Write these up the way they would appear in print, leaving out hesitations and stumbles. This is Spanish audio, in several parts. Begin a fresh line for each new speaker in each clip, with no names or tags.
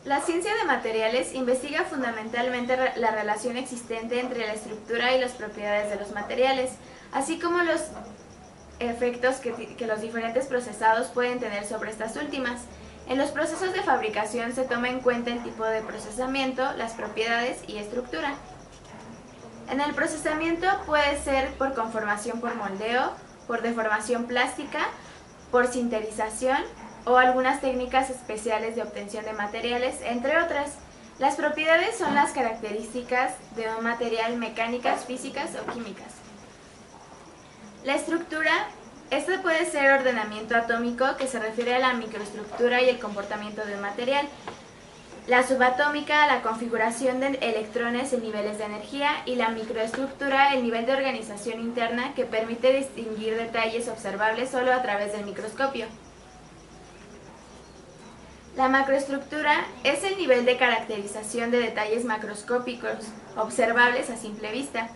La ciencia de materiales investiga fundamentalmente la relación existente entre la estructura y las propiedades de los materiales, así como los efectos que los diferentes procesados pueden tener sobre estas últimas. En los procesos de fabricación se toma en cuenta el tipo de procesamiento, las propiedades y estructura. En el procesamiento puede ser por conformación por moldeo, por deformación plástica, por sinterización o algunas técnicas especiales de obtención de materiales, entre otras. Las propiedades son las características de un material mecánicas, físicas o químicas. La estructura, este puede ser ordenamiento atómico, que se refiere a la microestructura y el comportamiento de un material. La subatómica, la configuración de electrones en niveles de energía, y la microestructura, el nivel de organización interna que permite distinguir detalles observables solo a través del microscopio. La macroestructura es el nivel de caracterización de detalles macroscópicos observables a simple vista.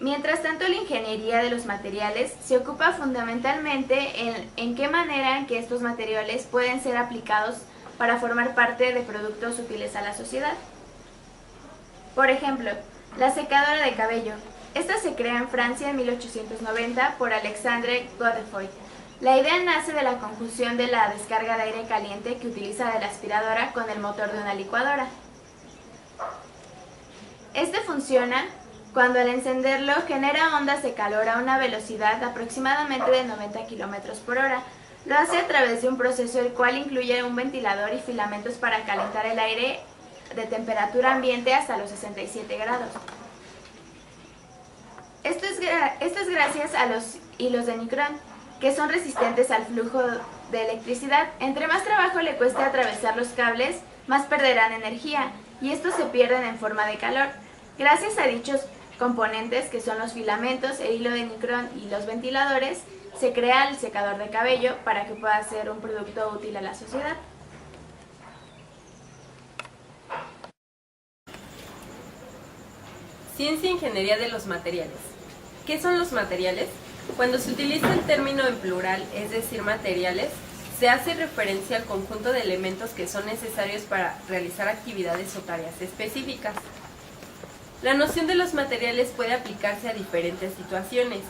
Mientras tanto, la ingeniería de los materiales se ocupa fundamentalmente en qué manera en que estos materiales pueden ser aplicados para formar parte de productos útiles a la sociedad. Por ejemplo, la secadora de cabello. Esta se crea en Francia en 1890 por Alexandre Godefroy. La idea nace de la conjunción de la descarga de aire caliente que utiliza la aspiradora con el motor de una licuadora. Este funciona cuando al encenderlo genera ondas de calor a una velocidad aproximadamente de 90 km por hora. Lo hace a través de un proceso el cual incluye un ventilador y filamentos para calentar el aire de temperatura ambiente hasta los 67 grados. Esto es gracias a los hilos de nicrón, que son resistentes al flujo de electricidad. Entre más trabajo le cueste atravesar los cables, más perderán energía, y estos se pierden en forma de calor. Gracias a dichos componentes, que son los filamentos, el hilo de nicrón y los ventiladores, se crea el secador de cabello para que pueda ser un producto útil a la sociedad.
Ciencia e ingeniería de los materiales. ¿Qué son los materiales? Cuando se utiliza el término en plural, es decir, materiales, se hace referencia al conjunto de elementos que son necesarios para realizar actividades o tareas específicas. La noción de los materiales puede aplicarse a diferentes situaciones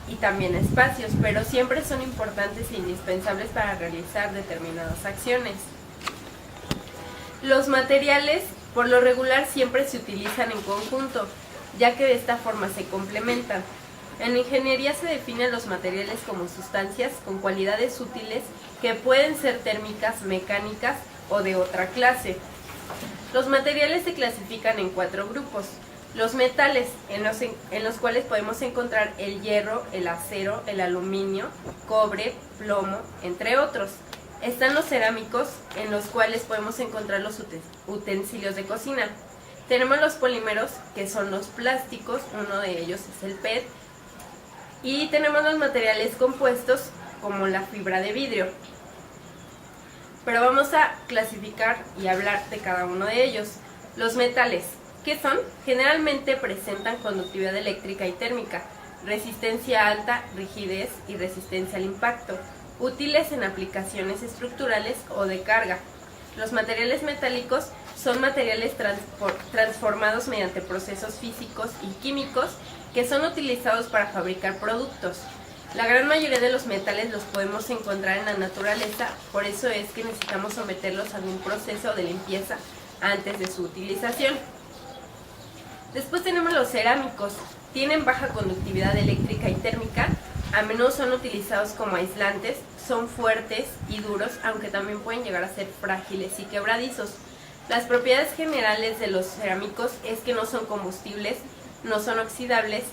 y también a espacios, pero siempre son importantes e indispensables para realizar determinadas acciones. Los materiales, por lo regular, siempre se utilizan en conjunto, ya que de esta forma se complementan. En la ingeniería se definen los materiales como sustancias con cualidades útiles que pueden ser térmicas, mecánicas o de otra clase. Los materiales se clasifican en 4 grupos. Los metales, en los cuales podemos encontrar el hierro, el acero, el aluminio, cobre, plomo, entre otros. Están los cerámicos, en los cuales podemos encontrar los utensilios de cocina. Tenemos los polímeros, que son los plásticos, uno de ellos es el PET. Y tenemos los materiales compuestos, como la fibra de vidrio. Pero vamos a clasificar y hablar de cada uno de ellos. Los metales, ¿qué son? Generalmente presentan conductividad eléctrica y térmica, resistencia alta, rigidez y resistencia al impacto, útiles en aplicaciones estructurales o de carga. Los materiales metálicos son materiales transformados mediante procesos físicos y químicos que son utilizados para fabricar productos. La gran mayoría de los metales los podemos encontrar en la naturaleza, por eso es que necesitamos someterlos a algún proceso de limpieza antes de su utilización. Después tenemos los cerámicos. Tienen baja conductividad eléctrica y térmica, a menudo son utilizados como aislantes, son fuertes y duros, aunque también pueden llegar a ser frágiles y quebradizos. Las propiedades generales de los cerámicos es que no son combustibles, no son oxidables,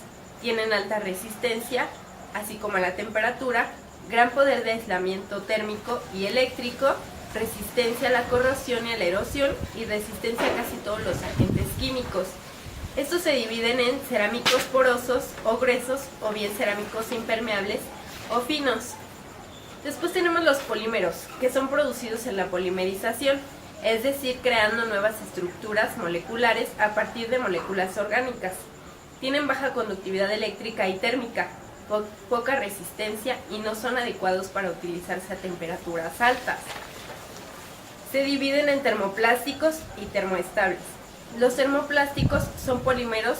tienen alta resistencia, así como a la temperatura, gran poder de aislamiento térmico y eléctrico, resistencia a la corrosión y a la erosión y resistencia a casi todos los agentes químicos. Estos se dividen en cerámicos porosos o gruesos, o bien cerámicos impermeables o finos. Después tenemos los polímeros, que son producidos en la polimerización, es decir, creando nuevas estructuras moleculares a partir de moléculas orgánicas. Tienen baja conductividad eléctrica y térmica, poca resistencia y no son adecuados para utilizarse a temperaturas altas. Se dividen en termoplásticos y termoestables. Los termoplásticos son polímeros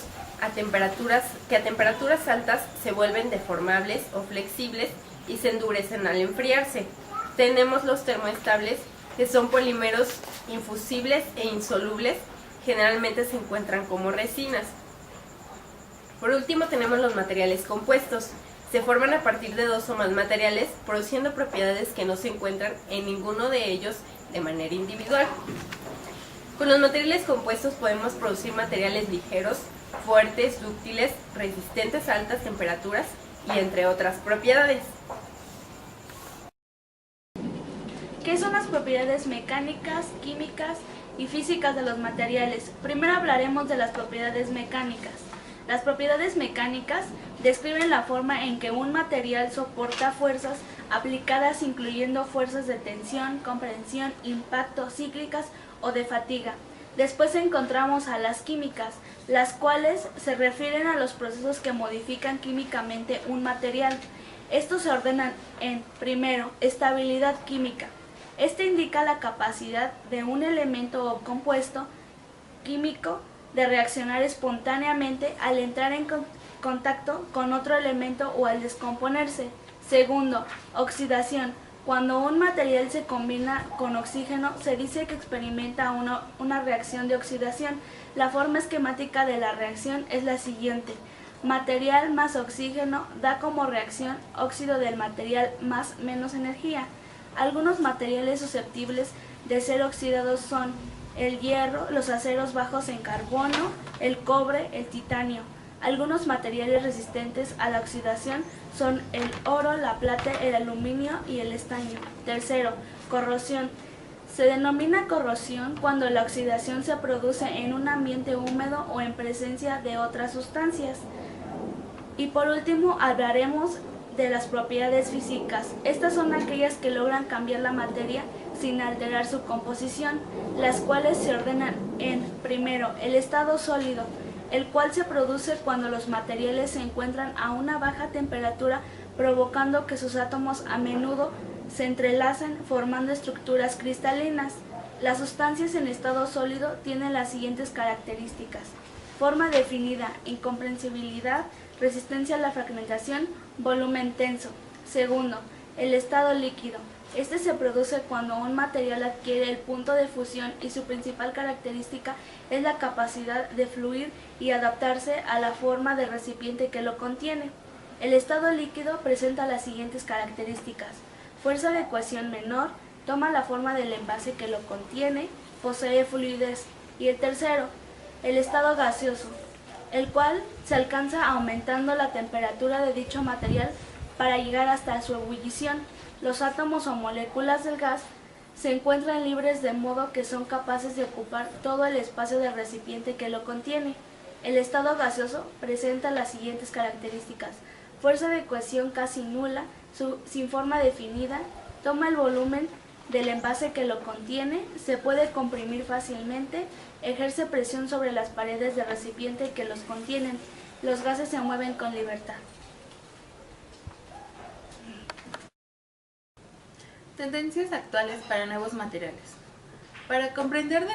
que a temperaturas altas se vuelven deformables o flexibles y se endurecen al enfriarse. Tenemos los termoestables, que son polímeros infusibles e insolubles, generalmente se encuentran como resinas. Por último tenemos los materiales compuestos. Se forman a partir de dos o más materiales, produciendo propiedades que no se encuentran en ninguno de ellos de manera individual. Con los materiales compuestos podemos producir materiales ligeros, fuertes, dúctiles, resistentes a altas temperaturas y entre otras propiedades.
¿Qué son las propiedades mecánicas, químicas y físicas de los materiales? Primero hablaremos de las propiedades mecánicas. Las propiedades mecánicas describen la forma en que un material soporta fuerzas aplicadas, incluyendo fuerzas de tensión, comprensión, impacto, cíclicas o de fatiga. Después encontramos a las químicas, las cuales se refieren a los procesos que modifican químicamente un material. Estos se ordenan en, primero, estabilidad química. Este indica la capacidad de un elemento o compuesto químico de reaccionar espontáneamente al entrar en contacto con otro elemento o al descomponerse. Segundo, oxidación. Cuando un material se combina con oxígeno, se dice que experimenta una reacción de oxidación. La forma esquemática de la reacción es la siguiente. Material más oxígeno da como reacción óxido del material más menos energía. Algunos materiales susceptibles de ser oxidados son el hierro, los aceros bajos en carbono, el cobre, el titanio. Algunos materiales resistentes a la oxidación son el oro, la plata, el aluminio y el estaño. Tercero, corrosión. Se denomina corrosión cuando la oxidación se produce en un ambiente húmedo o en presencia de otras sustancias. Y por último hablaremos de las propiedades físicas. Estas son aquellas que logran cambiar la materia sin alterar su composición, las cuales se ordenan en, primero, el estado sólido, el cual se produce cuando los materiales se encuentran a una baja temperatura, provocando que sus átomos a menudo se entrelacen formando estructuras cristalinas. Las sustancias en estado sólido tienen las siguientes características: forma definida, incomprensibilidad, resistencia a la fragmentación, volumen tenso. Segundo, el estado líquido. Este se produce cuando un material adquiere el punto de fusión y su principal característica es la capacidad de fluir y adaptarse a la forma del recipiente que lo contiene. El estado líquido presenta las siguientes características: fuerza de cohesión menor, toma la forma del envase que lo contiene, posee fluidez. Y el tercero, el estado gaseoso, el cual se alcanza aumentando la temperatura de dicho material para llegar hasta su ebullición. Los átomos o moléculas del gas se encuentran libres de modo que son capaces de ocupar todo el espacio del recipiente que lo contiene. El estado gaseoso presenta las siguientes características: fuerza de cohesión casi nula, sin forma definida, toma el volumen del envase que lo contiene, se puede comprimir fácilmente, ejerce presión sobre las paredes del recipiente que los contienen. Los gases se mueven con libertad.
Tendencias actuales para nuevos materiales. Para comprender de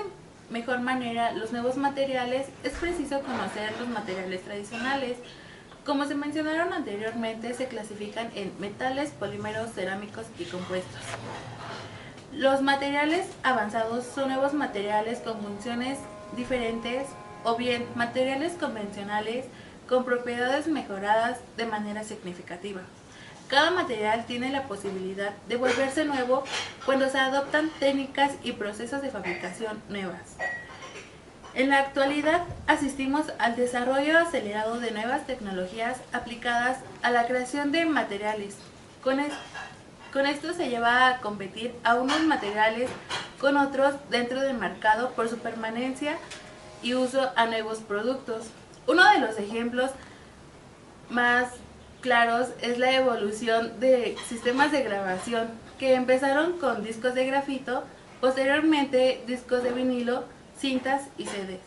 mejor manera los nuevos materiales, es preciso conocer los materiales tradicionales. Como se mencionaron anteriormente, se clasifican en metales, polímeros, cerámicos y compuestos. Los materiales avanzados son nuevos materiales con funciones diferentes o bien materiales convencionales con propiedades mejoradas de manera significativa. Cada material tiene la posibilidad de volverse nuevo cuando se adoptan técnicas y procesos de fabricación nuevas. En la actualidad asistimos al desarrollo acelerado de nuevas tecnologías aplicadas a la creación de materiales. Con esto se lleva a competir a unos materiales con otros dentro del mercado por su permanencia y uso a nuevos productos. Uno de los ejemplos más claros es la evolución de sistemas de grabación que empezaron con discos de grafito, posteriormente discos de vinilo, cintas y CDs.